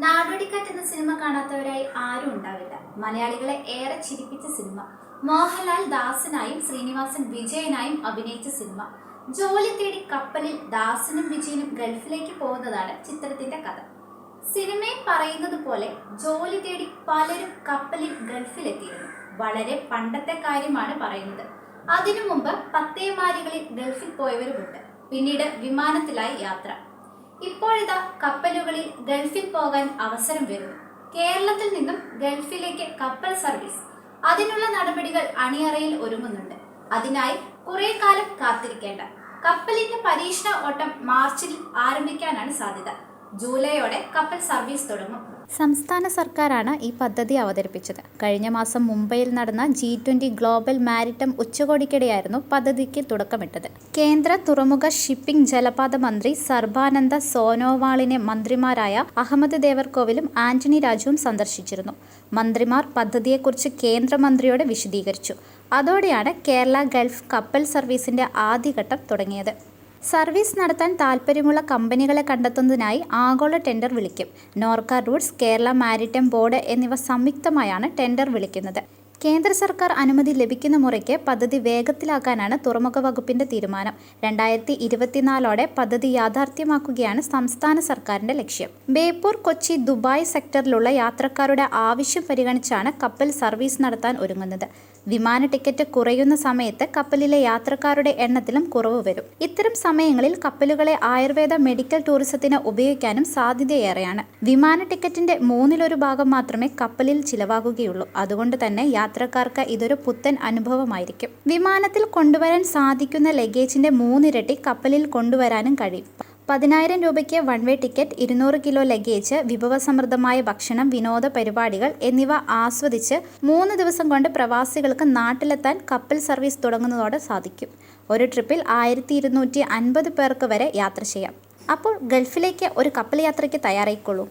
നാടോടിക്കാറ്റ് എന്ന സിനിമ കാണാത്തവരായി ആരും ഉണ്ടാവില്ല. മലയാളികളെ ഏറെ ചിരിപ്പിച്ച സിനിമ. മോഹൻലാൽ ദാസനായും ശ്രീനിവാസൻ വിജയനായും അഭിനയിച്ച സിനിമ. ജോലി തേടി കപ്പലിൽ ദാസനും വിജയനും ഗൾഫിലേക്ക് പോകുന്നതാണ് ചിത്രത്തിന്റെ കഥ. സിനിമയിൽ പറയുന്നത് പോലെ ജോലി തേടി പലരും കപ്പലിൽ ഗൾഫിലെത്തിയിരുന്നു. വളരെ പണ്ടത്തെ കാര്യമാണ് പറയുന്നത്. അതിനു മുമ്പ് പത്തേമാരികളിൽ ഗൾഫിൽ പോയവരുമുണ്ട്. പിന്നീട് വിമാനത്തിലായി യാത്ര. ഇപ്പോഴിതാ കപ്പലുകളിൽ ഗൾഫിൽ പോകാൻ അവസരം വരുന്നു. കേരളത്തിൽ നിന്നും ഗൾഫിലേക്ക് കപ്പൽ സർവീസ്. അതിനുള്ള നടപടികൾ അണിയറയിൽ ഒരുങ്ങുന്നുണ്ട്. അതിനായി കുറെ കാലം കാത്തിരിക്കേണ്ട. കപ്പലിന്റെ പരീക്ഷണ ഓട്ടം മാർച്ചിൽ ആരംഭിക്കാനാണ് സാധ്യത. ജൂലൈയോടെ കപ്പൽ സർവീസ് തുടങ്ങും. സംസ്ഥാന സർക്കാരാണ് ഈ പദ്ധതി അവതരിപ്പിച്ചത്. കഴിഞ്ഞ മാസം മുംബൈയിൽ നടന്ന G20 ഗ്ലോബൽ മാരിടൈം ഉച്ചകോടിക്കിടെയായിരുന്നു പദ്ധതിക്ക് തുടക്കമിട്ടത്. കേന്ദ്ര തുറമുഖ ഷിപ്പിംഗ് ജലപാത മന്ത്രി സർബാനന്ദ സോനോവാളിനെ മന്ത്രിമാരായ അഹമ്മദ് ദേവർകോവിലും ആന്റണി രാജുവും സന്ദർശിച്ചിരുന്നു. മന്ത്രിമാർ പദ്ധതിയെക്കുറിച്ച് കേന്ദ്രമന്ത്രിയോട് വിശദീകരിച്ചു. അതോടെയാണ് കേരള ഗൾഫ് കപ്പൽ സർവീസിന്റെ ആദ്യഘട്ടം തുടങ്ങിയത്. സർവീസ് നടത്താൻ താൽപ്പര്യമുള്ള കമ്പനികളെ കണ്ടെത്തുന്നതിനായി ആഗോള ടെൻഡർ വിളിക്കും. Norka Roots, Kerala maritime board എന്നിവ സംയുക്തമായാണ് ടെൻഡർ വിളിക്കുന്നത്. കേന്ദ്ര സർക്കാർ അനുമതി ലഭിക്കുന്ന മുറയ്ക്ക് പദ്ധതി വേഗത്തിലാക്കാനാണ് തുറമുഖ വകുപ്പിന്റെ തീരുമാനം. 2024 പദ്ധതി യാഥാർത്ഥ്യമാക്കുകയാണ് സംസ്ഥാന സർക്കാരിന്റെ ലക്ഷ്യം. ബേപ്പൂർ, കൊച്ചി, ദുബായ് സെക്ടറിലുള്ള യാത്രക്കാരുടെ ആവശ്യം പരിഗണിച്ചാണ് കപ്പൽ സർവീസ് നടത്താൻ ഒരുങ്ങുന്നത്. വിമാന ടിക്കറ്റ് കുറയുന്ന സമയത്ത് കപ്പലിലെ യാത്രക്കാരുടെ എണ്ണത്തിലും കുറവ് വരും. ഇത്തരം സമയങ്ങളിൽ കപ്പലുകളെ ആയുർവേദ മെഡിക്കൽ ടൂറിസത്തിന് ഉപയോഗിക്കാനും സാധ്യതയേറെയാണ്. വിമാന ടിക്കറ്റിന്റെ 1/3 ഭാഗം മാത്രമേ കപ്പലിൽ ചിലവാകുകയുള്ളൂ. അതുകൊണ്ട് തന്നെ യാത്രക്കാർക്ക് ഇതൊരു പുത്തൻ അനുഭവമായിരിക്കും. വിമാനത്തിൽ കൊണ്ടുവരാൻ സാധിക്കുന്ന ലഗേജിന്റെ 3 ഇരട്ടി കപ്പലിൽ കൊണ്ടുവരാനും കഴിയും. 10,000 രൂപയ്ക്ക് one way ticket, 200 kilo luggage, വിഭവസമൃദ്ധമായ ഭക്ഷണം, വിനോദ പരിപാടികൾ എന്നിവ ആസ്വദിച്ച് 3 ദിവസം കൊണ്ട് പ്രവാസികൾക്ക് നാട്ടിലെത്താൻ കപ്പൽ സർവീസ് തുടങ്ങുന്നതോടെ സാധിക്കും. ഒരു ട്രിപ്പിൽ 1250 പേർക്ക് വരെ യാത്ര ചെയ്യാം. അപ്പോൾ ഗൾഫിലേക്ക് ഒരു കപ്പൽ യാത്രയ്ക്ക് തയ്യാറായിക്കൊള്ളൂ.